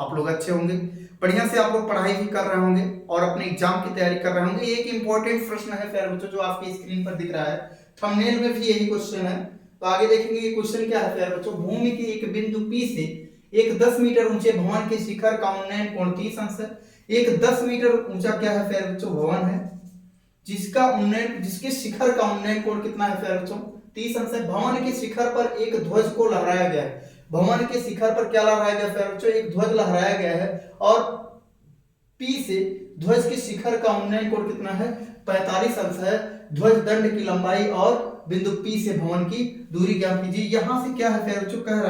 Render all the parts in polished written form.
आप लोग अच्छे होंगे, बढ़िया से आप लोग पढ़ाई भी कर रहे होंगे और अपने एग्जाम की तैयारी कर रहे होंगे। एक इंपॉर्टेंट प्रश्न है प्यारे बच्चों जो आपकी स्क्रीन पर दिख रहा है, थंबनेल में भी यही क्वेश्चन है। तो आगे देखेंगे ये क्वेश्चन क्या है प्यारे बच्चों। भूमि के एक बिंदु P से एक 10 मीटर ऊंचे भवन के शिखर का उन्नयन कोण 30 अंश है। एक 10 मीटर ऊंचा क्या है प्यारे बच्चों, भवन है, जिसके शिखर का उन्नयन कोण कितना है प्यारे बच्चों, 30 अंश है। भवन के शिखर पर एक ध्वज को लहराया गया है। भवन के शिखर पर क्या लहराया गया प्यारे बच्चों, एक ध्वज लहराया गया है। और P से ध्वज के शिखर का उन्नयन कोण कितना है, 45 अंश है। ध्वज दंड की लंबाई और बिंदु P से भवन की दूरी ज्ञात कीजिए। यहां से क्या है प्यारे बच्चों, कह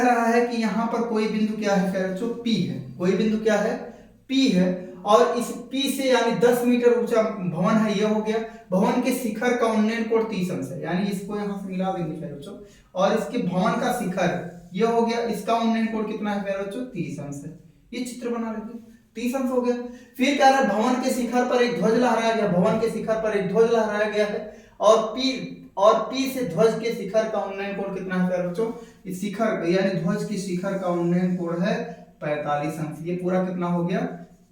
रहा है कि यहां पर कोई बिंदु क्या है प्यारे बच्चों, P है। कोई बिंदु क्या है, P है। और इस P से यानी 10 मीटर ऊंचा भवन है, यह हो गया। भवन के शिखर का उन्नयन कोण 30 अंश है, यानी इसको यहां से मिला देंगे प्यारे बच्चों। और इसके भवन का शिखर यह हो गया, इसका उन्नयन कोण कितना है प्यारे बच्चों, 30 अंश है। ये चित्र बना लीजिए, 30 अंश हो गया। फिर कह रहा है भवन के शिखर पर एक ध्वज लहराया गया, भवन के शिखर पर एक ध्वज लहराया गया है। और P से ध्वज के शिखर का उन्नयन कोण कितना है प्यारे बच्चों, इस शिखर यानी ध्वज के शिखर का उन्नयन कोण है 45 अंश। ये पूरा कितना हो गया,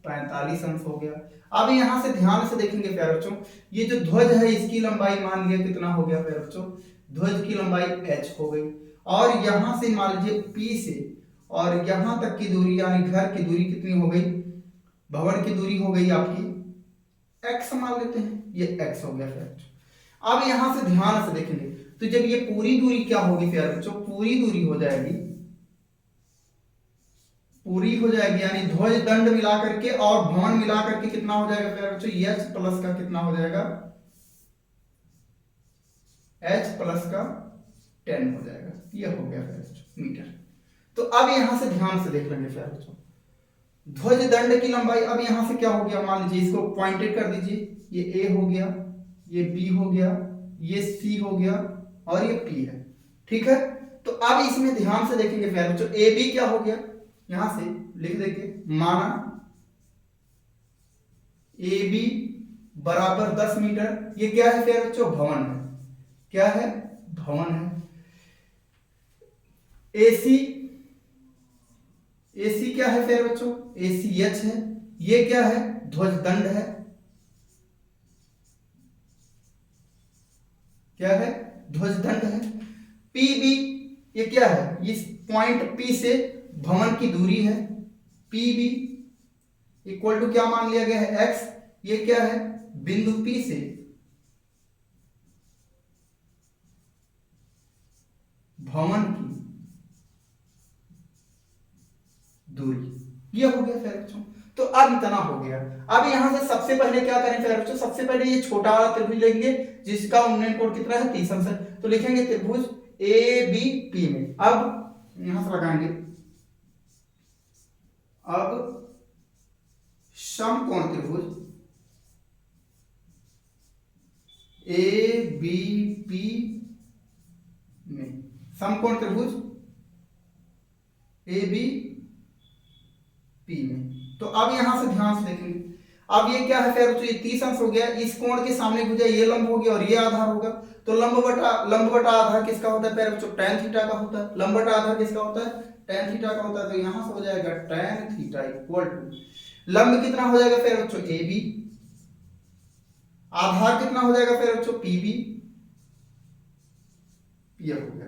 45 अंश हो गया। अब यहां से ध्यान से देखेंगे प्यारे बच्चों, ये जो ध्वज है इसकी लंबाई मान लिया कितना हो गया प्यारे बच्चों, ध्वज की लंबाई h हो गई। और यहां से मान लीजिए P से और यहां तक की दूरी यानी घर की दूरी कितनी हो गई, भवन की दूरी हो गई आपकी x मान लेते हैं, ये x हो गया प्यारे बच्चों। अब यहां से ध्यान से देखेंगे तो जब ये पूरी दूरी क्या होगी प्यारे बच्चों, पूरी दूरी हो जाएगी, पूरी हो जाएगी यानी ध्वज दंड मिला करके और भवन मिला करके कितना हो जाएगा प्यारे बच्चों, h प्लस का कितना हो जाएगा, h प्लस का 10 हो जाएगा। ये हो गया प्यारे बच्चों मीटर। तो अब यहां से ध्यान से देख लेंगे प्यारे बच्चों, ध्वज दंड की लंबाई। अब यहां से क्या हो गया, मान लीजिए इसको पॉइंटेड कर दीजिए, ये A हो गया, ये B हो गया, ये C हो गया और ये P है, ठीक है। तो अब इसमें ध्यान से देखेंगे प्यारे बच्चों, AB क्या हो गया, यहां से लिख देंगे, माना AB बराबर 10 मीटर। ये क्या है प्यारे बच्चों, भवन है, क्या है, भवन है। AC क्या है प्यारे बच्चों, ACH है। ये क्या है, ध्वज दंड है, क्या है, ध्वज दंड है। PB ये क्या है, इस पॉइंट P से भवन की दूरी है। PB इक्वल टू क्या मान लिया गया है, x। ये क्या है, बिंदु P से भवन की दूरी, ये हो गया प्यारे बच्चों। तो अब इतना हो गया। अब यहां से सबसे पहले क्या करें प्यारे बच्चों, सबसे पहले ये छोटा वाला त्रिभुज लेंगे जिसका उन्नयन कोण कितना है, 30 अंश है। तो लिखेंगे त्रिभुज ABP में। अब यहां से लगाएंगे, अब समकोण त्रिभुज ABP में, समकोण त्रिभुज ABP में। तो अब यहां से ध्यान से देखेंगे, अब ये क्या है प्यारे बच्चों, ये 30 अंश हो गया। इस कोण के सामने भुजा ये लंब हो गया और ये आधार होगा। तो लंब बटा आधार किसका होता है प्यारे बच्चों, tan थीटा का होता है। लंब बटा आधार किसका होता है, tan थीटा का होता है। तो यहां से हो जाएगा tan थीटा इक्वल टू लंब कितना हो जाएगा प्यारे बच्चों, AB, आधार कितना हो जाएगा प्यारे बच्चों, PB। ये हो गया।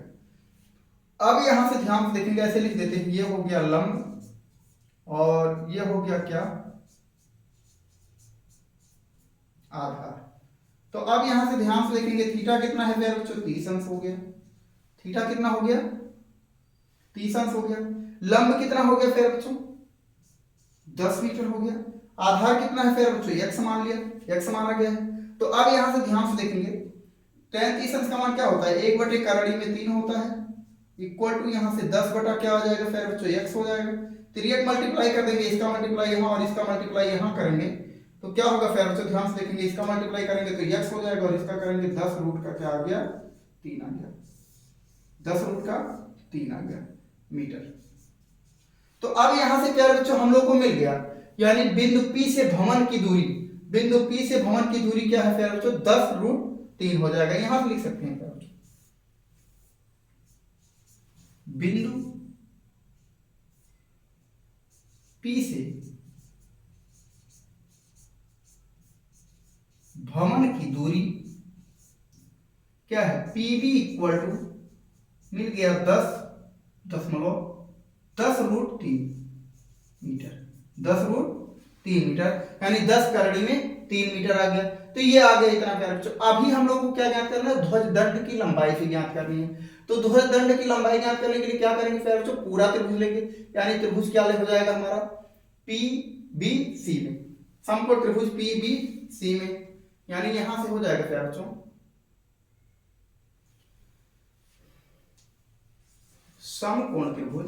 अब यहां से ध्यान से देखेंगे, ऐसे लिख देते हैं, ये हो गया लंब और ये हो गया क्या, आधार। तो अब यहां से ध्यान से देखेंगे, थीटा कितना है प्यारे बच्चों, 30 अंश हो गया। थीटा कितना हो गया, 30 अंश हो गया। लंब कितना हो गया प्यारे बच्चों, 10 मीटर हो गया। आधार कितना है प्यारे बच्चों, x मान लिया, x माना गया है। तो अब यहां से ध्यान से देखेंगे, tan 30 अंश का मान क्या होता है, 1/3 में 3 होता है, इक्वल टू यहां से 10 बटा क्या हो जाएगा प्यारे बच्चों, x हो जाएगा। 3 मल्टीप्लाई कर देंगे, इसका मल्टीप्लाई यहां और इसका मल्टीप्लाई यहां करेंगे तो क्या होगा प्यारे बच्चों, ध्यान से देखेंगे, इसका मल्टीप्लाई करेंगे तो x हो जाएगा और इसका करेंगे 10 रूट का क्या आ गया, 3 आ गया, 10 रूट का 3 आ गया मीटर। तो अब यहां से प्यारे बच्चों हम लोग को मिल गया, यानी बिंदु P से भवन की दूरी, बिंदु P से भवन की दूरी क्या है प्यारे बच्चों, 10 रूट 3 हो जाएगा। यहां से लिख सकते हैं प्यारे बच्चों, बिंदु P से भवन की दूरी क्या है, PB इक्वल टू मिल गया 10.10√3 मीटर, 10√3 मीटर, यानी 10 करड़ी में 3 मीटर आ गया। तो ये आ गया इतना प्यारा बच्चों। अभी हम लोग को क्या ज्ञात करना है, ध्वज दंड की लंबाई से ज्ञात करनी है। तो ध्वज दंड की लंबाई ज्ञात करने के लिए क्या करेंगे प्यारे बच्चों, पूरा त्रिभुज लेंगे, यानी त्रिभुज क्या हो जाएगा हमारा, PBC में, समकोण त्रिभुज PBC में, यानी यहां से हो जाएगा प्यारे बच्चों समकोण त्रिभुज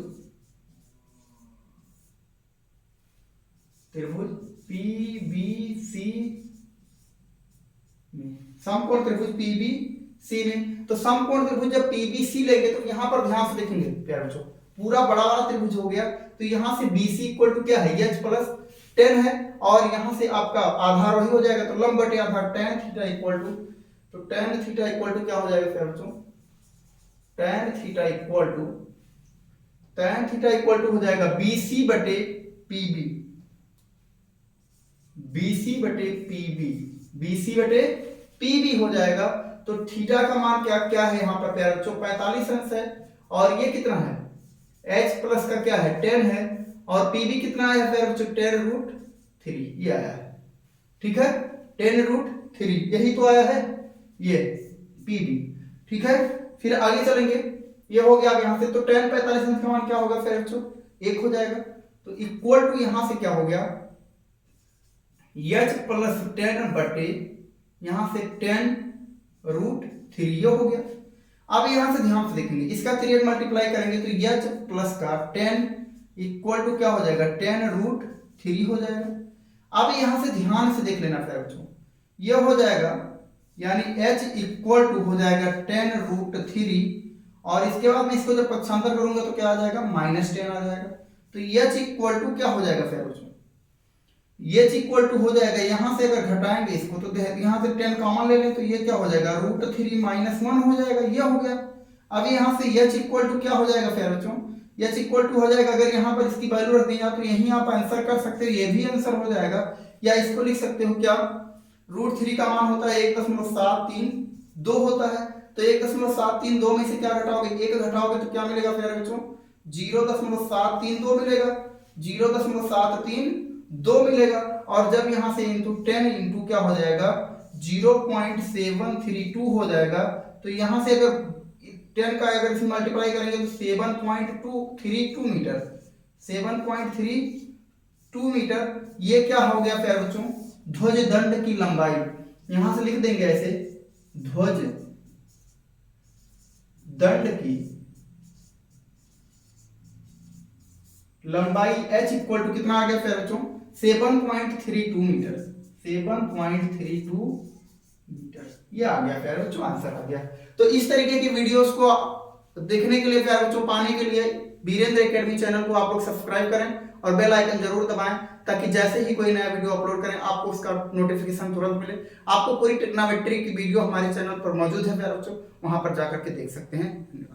PBC में, समकोण त्रिभुज PBC में। तो समकोण त्रिभुज जब PBC लेंगे तो यहां पर ध्यान से देखेंगे प्यारे बच्चों, पूरा बड़ा वाला त्रिभुज हो गया। तो यहां से BC इक्वल टू क्या है, H प्लस 10 है, और यहां से आपका आधार वही हो जाएगा, तो लंब बटे आधार tan थीटा इक्वल टू, तो tan थीटा इक्वल टू क्या हो जाएगा प्यारे बच्चों, tan थीटा इक्वल टू हो जाएगा BC बटे PB, BC बटे PB हो जाएगा। तो थीटा का मान क्या क्या है यहाँ पर प्यारे बच्चों, 45 अंश है, और ये कितना है, H प्लस का क्या है 10 है, और PB कितना आया प्यारे बच्चों 10√3, ये आया है, ठीक है 10√3, यही तो आया है ये PB, ठीक है। फिर आगे चलेंगे, ये हो गया अब यहाँ से, तो tan 45 अंश का मान क्या होगा प्यारे बच्चों, 1 हो जाएगा। तो इक्वल टू यहां से क्या हो गया, H प्लस 10 बटे यहां से 10√3, ये हो गया। अब यहां से ध्यान से देखेंगे, इसका 3 मल्टीप्लाई करेंगे तो H प्लस का 10 इक्वल टू क्या हो जाएगा 10√3 हो जाएगा। अब यहां से ध्यान से देख लेना प्यारे बच्चों, ये हो जाएगा, यानी H इक्वल टू हो जाएगा 10√3, और इसके बाद मैं इसको जब पक्षांतर करूंगा तो क्या आ जाएगा, -10 आ जाएगा। तो H इक्वल टू क्या हो जाएगा प्यारे बच्चों, H इक्वल टू हो जाएगा, यहां से अगर घटाएंगे इसको तो यहां से 10 कॉमन ले लें तो ये क्या हो जाएगा √3 - 1 हो जाएगा, ये हो गया। अब यहां से H इक्वल टू क्या हो जाएगा प्यारे बच्चों, H इक्वल टू हो जाएगा, अगर यहां पर इसकी वैल्यू रख देंगे तो यहीं आप आंसर कर सकते हो, ये भी आंसर हो जाएगा, या इसको लिख सकते हो क्या, √3 का मान होता है 1.732 होता है, तो 1.732 में से क्या घटाओगे, 1 घटाओगे तो क्या मिलेगा प्यारे बच्चों, 0.732 मिलेगा, 0.732 मिलेगा, और जब यहां से इंटू 10 इंटू क्या हो जाएगा 0.732 हो जाएगा। तो यहां से अगर 10 का अगर इसे मल्टीप्लाई करेंगे तो 7.232 मीटर, 7.32 मीटर, ये क्या हो गया प्यारे बच्चों, ध्वज दंड की लंबाई। यहां से लिख देंगे ऐसे, ध्वज दंड की लंबाई H इक्वल टू कितना आ गया प्यारे बच्चों, 7.32 मीटर, 7.32 मीटर, ये आ गया प्यारे बच्चों, आंसर आ गया। तो इस तरीके की वीडियोस को देखने के लिए प्यारे बच्चों, पाने के लिए वीरेंद्र एकेडमी चैनल को आप लोग सब्सक्राइब करें और बेल आइकन जरूर दबाएं, ताकि जैसे ही कोई नया वीडियो अपलोड करें आपको उसका नोटिफिकेशन तुरंत मिले। आपको पूरी ट्रिग्नोमेट्री की वीडियो हमारे चैनल पर मौजूद है प्यारे बच्चों, वहां पर जाकर के देख सकते हैं।